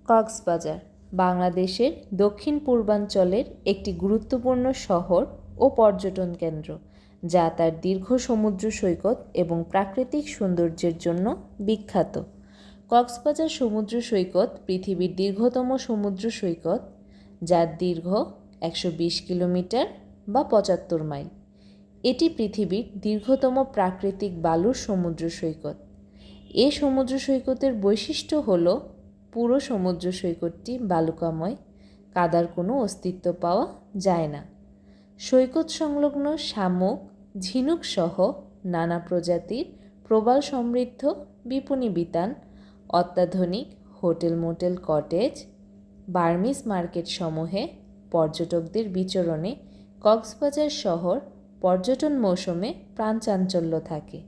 কক্সবাজার বাংলাদেশের দক্ষিণ পূর্বাঞ্চলের একটি গুরুত্বপূর্ণ শহর ও পর্যটন কেন্দ্র, যা তার দীর্ঘ সমুদ্র সৈকত এবং প্রাকৃতিক সৌন্দর্যের জন্য বিখ্যাত। কক্সবাজার সমুদ্র সৈকত পৃথিবীর দীর্ঘতম সমুদ্র সৈকত, যার দীর্ঘ 120 কিলোমিটার বা 75 মাইল। এটি পৃথিবীর দীর্ঘতম প্রাকৃতিক বালুর সমুদ্র সৈকত। এই সমুদ্র সৈকতের বৈশিষ্ট্য হল পুরো সমুদ্র সৈকতটি বালুকাময়, কাদার কোনো অস্তিত্ব পাওয়া যায় না। সৈকত সংলগ্ন শামুক, ঝিনুক সহ নানা প্রজাতির প্রবাল সমৃদ্ধ বিপণী বিতান, অত্যাধুনিক hotel motel cottage, Burmese market সমূহে পর্যটকদের বিচরণে কক্সবাজার শহর পর্যটন মৌসুমে প্রাণচাঞ্চল্য থাকে।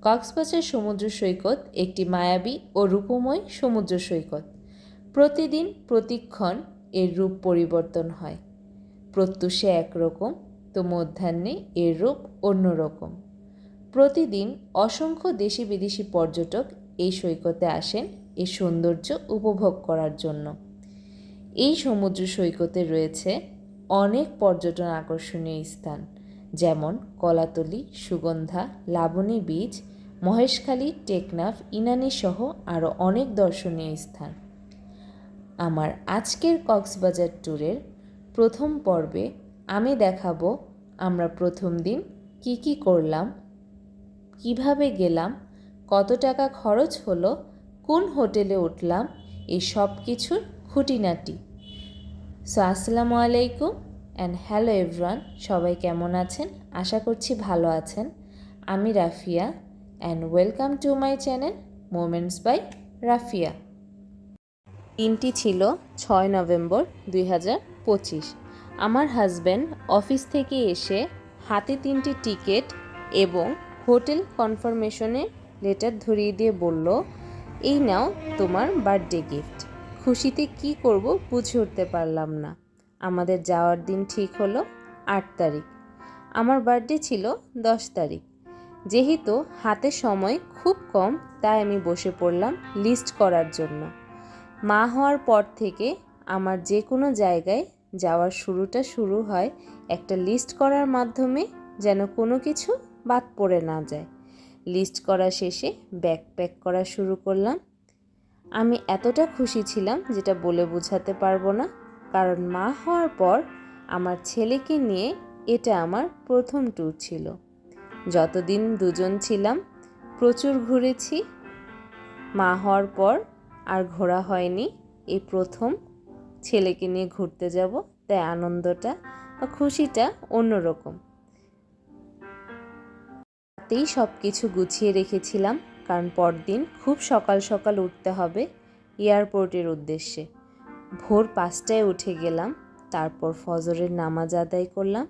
কক্সবাজার সমুদ্র সৈকত একটি মায়াবী ও রূপময় সমুদ্র সৈকত। প্রতিদিন প্রতিক্ষণ এর রূপ পরিবর্তন হয়। প্রত্যুষে একরকম, তো মধ্যাহ্নে এর রূপ অন্যরকম। প্রতিদিন অসংখ্য দেশি বিদেশি পর্যটক এই সৈকতে আসেন এই সৌন্দর্য উপভোগ করার জন্য। এই সমুদ্র সৈকতে রয়েছে অনেক পর্যটন আকর্ষণীয় স্থান, যেমন কলাতলী, সুগন্ধা, লাবণী বিচ, মহেশখালী, টেকনাফ, ইনানী সহ আরও অনেক দর্শনীয় স্থান। আমার আজকের কক্সবাজার ট্যুরের প্রথম পর্বে আমি দেখাবো আমরা প্রথম দিন কি করলাম, কিভাবে গেলাম, কত টাকা খরচ হলো, কোন হোটেলে উঠলাম, এই সব কিছুর খুঁটিনাটি। আসসালামু আলাইকুম অ্যান্ড হ্যালো এভরিওয়ান, সবাই কেমন আছেন? আশা করছি ভালো আছেন। আমি Rafia and welcome to my channel moments by Rafia. দিনটি ছিল 6 নভেম্বর 2025। আমার হাজব্যান্ড অফিস থেকে এসে হাতে 3টি টিকিট এবং হোটেল কনফার্মেশনের লেটার ধরিয়ে দিয়ে বলল, এই নাও তোমার বার্থডে গিফট। খুশিতে কি করব বুঝে উঠতে পারলাম না। আমাদের যাওয়ার দিন ঠিক হলো 8 তারিখ। আমার বার্থডে ছিল 10 তারিখ। যেহেতু হাতে সময় খুব কম, তাই আমি বসে পড়লাম লিস্ট করার জন্য। মা হওয়ার পর থেকে আমার যে কোনো জায়গায় যাওয়ার শুরু হয় একটা লিস্ট করার মাধ্যমে, যেন কোনো কিছু বাদ পড়ে না যায়। লিস্ট করা শেষে ব্যাগ প্যাক করা শুরু করলাম। আমি এতটা খুশি ছিলাম যেটা বলে বোঝাতে পারবো না, কারণ মা হওয়ার পর আমার ছেলেকে নিয়ে এটা আমার প্রথম ট্যুর ছিল। যতদিন দুজন ছিলাম প্রচুর ঘুরেছি, মা হওয়ার পর আর ঘোরা হয়নি। এই প্রথম ছেলেকে নিয়ে ঘুরতে যাব, তাই আনন্দটা বা খুশিটা অন্যরকম। রাতেই সব কিছু গুছিয়ে রেখেছিলাম, কারণ পরদিন খুব সকাল সকাল উঠতে হবে এয়ারপোর্টের উদ্দেশ্যে। ভোর 5টায় উঠে গেলাম, তারপর ফজরের নামাজ আদায় করলাম।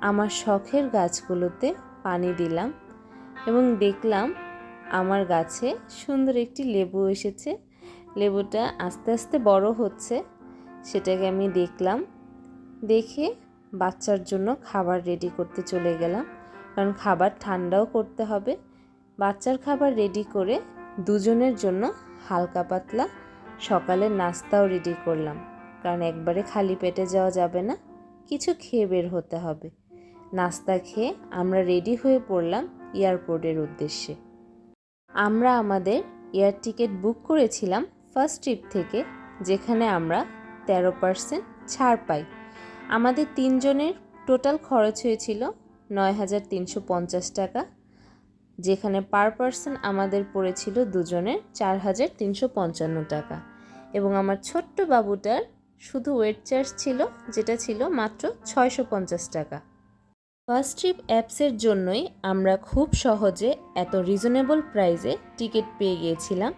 আমার শখের গাছগুলোতে পানি দিলাম এবং দেখলাম আমার গাছে সুন্দর একটি লেবু এসেছে। লেবুটা আস্তে আস্তে বড় হচ্ছে, সেটাকে আমি দেখলাম। দেখে বাচ্চার জন্য খাবার রেডি করতে চলে গেলাম, কারণ খাবার ঠান্ডাও করতে হবে। বাচ্চার খাবার রেডি করে দুজনের জন্য হালকা পাতলা সকালের নাস্তাও রেডি করলাম, কারণ একবারে খালি পেটে যাওয়া যাবে না, কিছু খেয়ে বের হতে হবে। নাস্তা খেয়ে আমরা রেডি হয়ে পড়লাম এয়ারপোর্টের উদ্দেশ্যে। আমরা আমাদের এয়ার টিকিট বুক করেছিলাম ফার্স্ট ট্রিপ থেকে, যেখানে আমরা 13% ছাড় পাই। আমাদের 3 জনের টোটাল খরচ হয়েছিল 9,350 টাকা, যেখানে পার পারসন আমাদের পড়েছিল দুজনের 4,355 টাকা। এবং আমার ছোট্ট বাবুটার শুধু ওয়েট চার্জ ছিল, যেটা ছিল মাত্র 650 টাকা। ফার্স্ট ট্রিপ অ্যাপসের জন্যই আমরা খুব সহজে এত রিজনেবল প্রাইসে টিকিট পেয়ে গিয়েছিলাম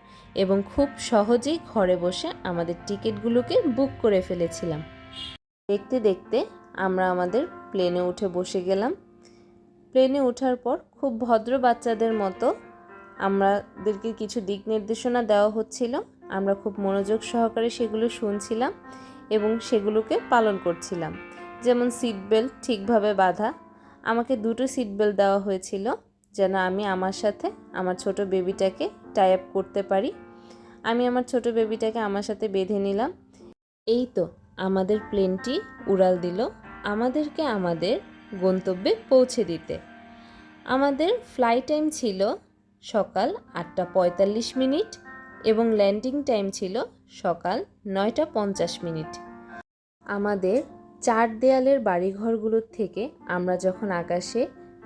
এবং খুব সহজেই ঘরে বসে আমাদের টিকিটগুলোকে বুক করে ফেলেছিলাম। দেখতে দেখতে আমরা আমাদের প্লেনে উঠে বসে গেলাম। প্লেনে ওঠার পর খুব ভদ্র বাচ্চাদের মতো আমাদেরকে কিছু দিক নির্দেশনা দেওয়া হচ্ছিল। আমরা খুব মনোযোগ সহকারে সেগুলো শুনছিলাম এবং সেগুলোকে পালন করছিলাম। যেমন সিট বেল্ট ঠিকভাবে বাঁধা। আমাকে 2টো সিট বেল্ট দেওয়া হয়েছিল, যেন আমি আমার সাথে আমার ছোট বেবিটাকে টাই আপ করতে পারি। আমি আমার ছোট বেবিটাকে আমার সাথে বেঁধে নিলাম। এই তো আমাদের প্লেনটি উড়াল দিল আমাদেরকে আমাদের গন্তব্যে পৌঁছে দিতে। আমাদের ফ্লাইট টাইম ছিল সকাল 8:45 এবং ল্যান্ডিং টাইম ছিল সকাল 9:50। আমাদের 4 দেয়ালের বাড়িঘরগুলোর থেকে আমরা যখন আকাশে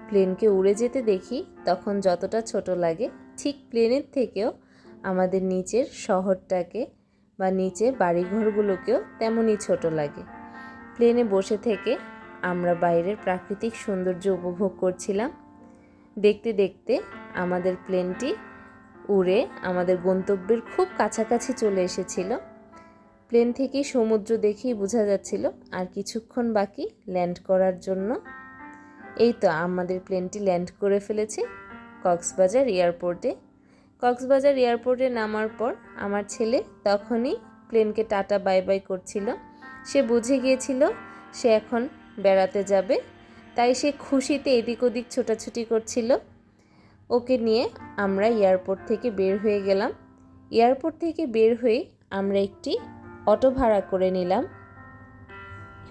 প্লেনকে উড়ে যেতে দেখি তখন যতটা ছোট লাগে, ঠিক প্লেনের থেকেও আমাদের নিচের শহরটাকে বা নিচে বাড়িঘরগুলোকেও তেমনই ছোট লাগে। প্লেনে বসে থেকে আমরা বাইরের প্রাকৃতিক সৌন্দর্য উপভোগ করছিলাম। দেখতে দেখতে আমাদের প্লেনটি উড়ে আমাদের গন্তব্যের খুব কাছাকাছি চলে এসেছিল। প্লেন থেকেই সমুদ্র দেখেই বোঝা যাচ্ছিল আর কিছুক্ষণ বাকি ল্যান্ড করার জন্য। এই তো আমাদের প্লেনটি ল্যান্ড করে ফেলেছে কক্সবাজার এয়ারপোর্টে। কক্সবাজার এয়ারপোর্টে নামার পর আমার ছেলে তখনই প্লেনকে টাটা বাই বাই করছিল। সে বুঝে গিয়েছিল সে এখন বেড়াতে যাবে, তাই সে খুশিতে এদিক ওদিক ছোটাছুটি করছিল। ওকে নিয়ে আমরা এয়ারপোর্ট থেকে বের হয়ে গেলাম। এয়ারপোর্ট থেকে বের হয়ে আমরা একটি অটো ভাড়া করে নিলাম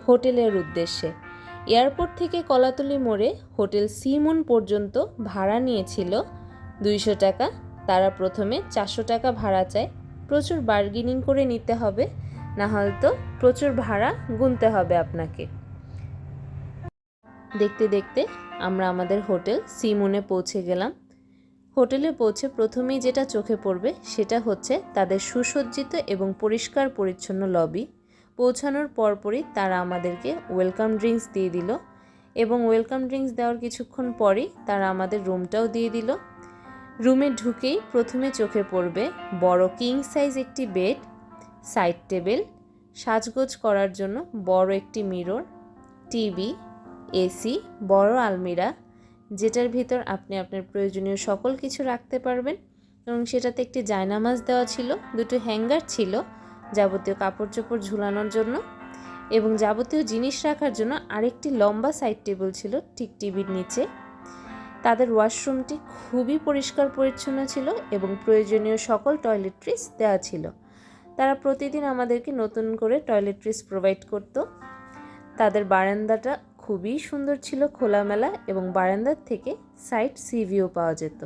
হোটেলের উদ্দেশ্যে। এয়ারপোর্ট থেকে কলাতলি মোড়ে হোটেল সি মুন পর্যন্ত ভাড়া নিয়েছিল 200 টাকা। তারা প্রথমে 400 টাকা ভাড়া চায়। প্রচুর বার্গেনিং করে নিতে হবে, না হয়তো প্রচুর ভাড়া গুনতে হবে আপনাকে। দেখতে দেখতে আমরা আমাদের হোটেল সি মুনে পৌঁছে গেলাম। হোটেলে পৌঁছে প্রথমেই যেটা চোখে পড়বে সেটা হচ্ছে তাদের সুসজ্জিত এবং পরিষ্কার পরিচ্ছন্ন লবি। পৌঁছানোর পরপরই তারা আমাদেরকে ওয়েলকাম ড্রিঙ্কস দিয়ে দিল এবং ওয়েলকাম ড্রিঙ্কস দেওয়ার কিছুক্ষণ পরই তারা আমাদের রুমটাও দিয়ে দিল। রুমে ঢুকেই প্রথমে চোখে পড়বে বড় কিং সাইজ একটি বেড, সাইড টেবিল, সাজগোজ করার জন্য বড় একটি মিরর, টিভি, এসি, বড় আলমিরা যেটার ভিতর আপনি আপনার প্রয়োজনীয় সকল কিছু রাখতে পারবেন এবং সেটাতে একটি জায়নামাজ দেওয়া ছিল, দুটো হ্যাঙ্গার ছিল যাবতীয় কাপড় চোপড় ঝুলানোর জন্য এবং যাবতীয় জিনিস রাখার জন্য আরেকটি লম্বা সাইড টেবিল ছিল ঠিক টিভির নিচে। তাদের ওয়াশরুমটি খুবই পরিষ্কার পরিচ্ছন্ন ছিল এবং প্রয়োজনীয় সকল টয়লেট্রিজ দেওয়া ছিল। তারা প্রতিদিন আমাদেরকে নতুন করে টয়লেট্রিজ প্রোভাইড করত। তাদের বারান্দাটা খুবই সুন্দর ছিল, খোলামেলা, এবং বারান্দার থেকে সাইড সি ভিউ পাওয়া যেত।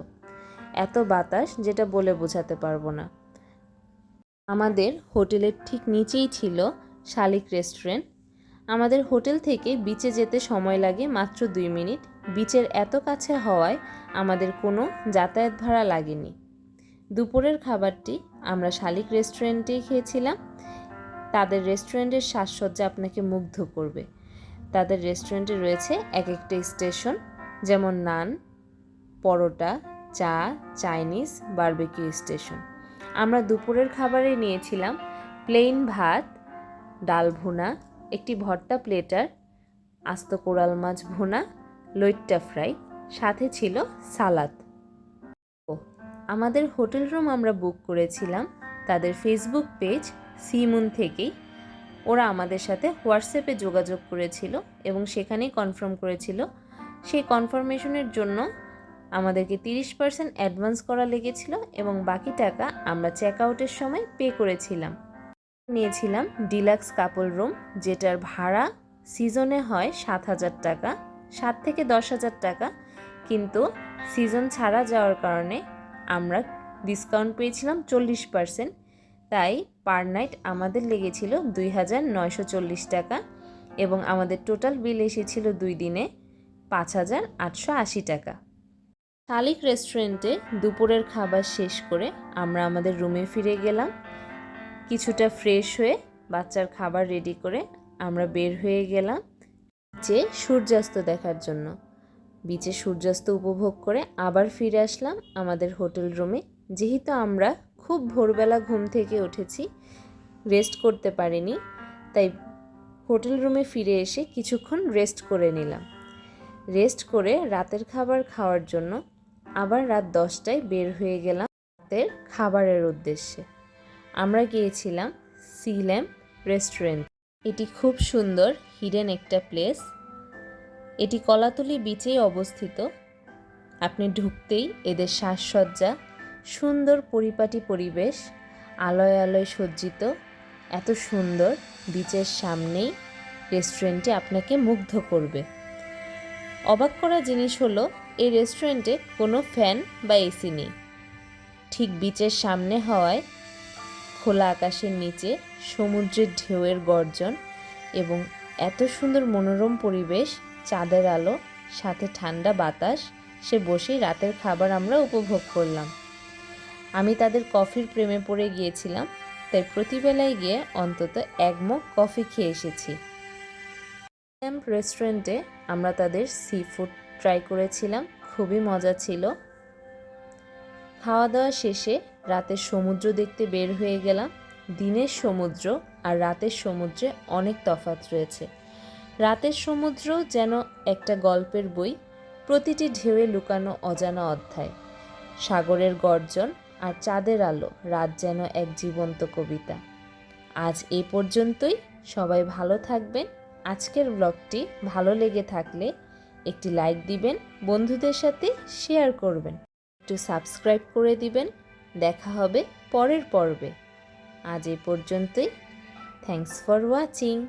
এত বাতাস যেটা বলে বোঝাতে পারবো না। আমাদের হোটেলের ঠিক নিচেই ছিল শালিক রেস্টুরেন্ট। আমাদের হোটেল থেকে বিচে যেতে সময় লাগে মাত্র 2 মিনিট। বিচের এত কাছে হওয়ায় আমাদের কোনো যাতায়াত ভাড়া লাগেনি। দুপুরের খাবারটি আমরা শালিক রেস্টুরেন্টেই খেয়েছিলাম। তাদের রেস্টুরেন্টের সাজসজ্জা আপনাকে মুগ্ধ করবে। তাদের রেস্টুরেন্টে রয়েছে এক একটা স্টেশন, যেমন নান, পরোটা, চা, চাইনিজ, বারবিকিউ স্টেশন। আমরা দুপুরের খাবারে নিয়েছিলাম প্লেন ভাত, ডাল ভুনা, একটি ভর্তা প্লেটার, আস্ত কোরাল মাছ ভুনা, লইট্টা ফ্রাই, সাথে ছিল সালাদ। আমাদের হোটেল রুম আমরা বুক করেছিলাম তাদের ফেসবুক পেজ সি মুন থেকেই। ওরা আমাদের সাথে হোয়াটসঅ্যাপে যোগাযোগ করেছিল এবং সেখানেই কনফার্ম করেছিল। সেই কনফার্মেশনের জন্য আমাদেরকে 30% অ্যাডভান্স করা লেগেছিল এবং বাকি টাকা আমরা চেক আউটের সময় পে করেছিলাম। নিয়েছিলাম ডিলাক্স কাপল রুম, যেটার ভাড়া সিজনে হয় 7,000 টাকা, 7 থেকে 10,000 টাকা, কিন্তু সিজন ছাড়া যাওয়ার কারণে আমরা ডিসকাউন্ট পেয়েছিলাম 40%। তাই পার নাইট আমাদের লেগেছিল 2,940 টাকা এবং আমাদের টোটাল বিল এসেছিল 2 দিনে 5,880 টাকা। শালিক রেস্টুরেন্টে দুপুরের খাবার শেষ করে আমরা আমাদের রুমে ফিরে গেলাম। কিছুটা ফ্রেশ হয়ে বাচ্চার খাবার রেডি করে আমরা বের হয়ে গেলাম বিচে সূর্যাস্ত দেখার জন্য। বিচে সূর্যাস্ত উপভোগ করে আবার ফিরে আসলাম আমাদের হোটেল রুমে। যেহেতু আমরা খুব ভোরবেলা ঘুম থেকে উঠেছি, রেস্ট করতে পারিনি, তাই হোটেল রুমে ফিরে এসে কিছুক্ষণ রেস্ট করে নিলাম। রেস্ট করে রাতের খাবার খাওয়ার জন্য আবার রাত 10টায় বের হয়ে গেলাম রাতের খাবারের উদ্দেশ্যে। আমরা গিয়েছিলাম সি ল্যাম্প রেস্টুরেন্ট। এটি খুব সুন্দর হিডেন একটা প্লেস। এটি কলাতলি বিচেই অবস্থিত। আপনি ঢুকতেই এদের সাজসজ্জা, সুন্দর পরিপাটি পরিবেশ আলোয় আলোয় সজ্জিত এত সুন্দর বিচের সামনেই রেস্টুরেন্টটি আপনাকে মুগ্ধ করবে। অবাক করা জিনিস হলো এই রেস্টুরেন্টে কোনো ফ্যান বা এসি নেই। ঠিক বিচের সামনে হওয়ায় খোলা আকাশের নিচে সমুদ্রের ঢেউয়ের গর্জন এবং এত সুন্দর মনোরম পরিবেশ, চাঁদের আলো সাথে ঠান্ডা বাতাস, সে বসেই রাতের খাবার আমরা উপভোগ করলাম। আমি তাদের কফির প্রেমে পড়ে গিয়েছিলাম, তাই প্রতিবেলায় গিয়ে অন্তত এক মগ কফি খেয়ে এসেছি। ক্যাম্প রেস্টুরেন্টে আমরা তাদের সি ফুড ট্রাই করেছিলাম, খুবই মজা ছিল। খাওয়া দাওয়া শেষে রাতের সমুদ্র দেখতে বের হয়ে গেলাম। দিনের সমুদ্র আর রাতের সমুদ্রে অনেক তফাৎ রয়েছে। রাতের সমুদ্র যেন একটা গল্পের বই, প্রতিটি ঢেউয়ে লুকানো অজানা অধ্যায়। সাগরের গর্জন আর চাঁদের আলো, রাত যেন এক জীবন্ত কবিতা। আজ এই পর্যন্তই, সবাই ভালো থাকবেন। আজকের ব্লগটি ভালো লেগে থাকলে একটি লাইক দিবেন, বন্ধুদের সাথে শেয়ার করবেন, একটু সাবস্ক্রাইব করে দিবেন। দেখা হবে পরের পর্বে। আজ এই পর্যন্তই। Thanks for watching.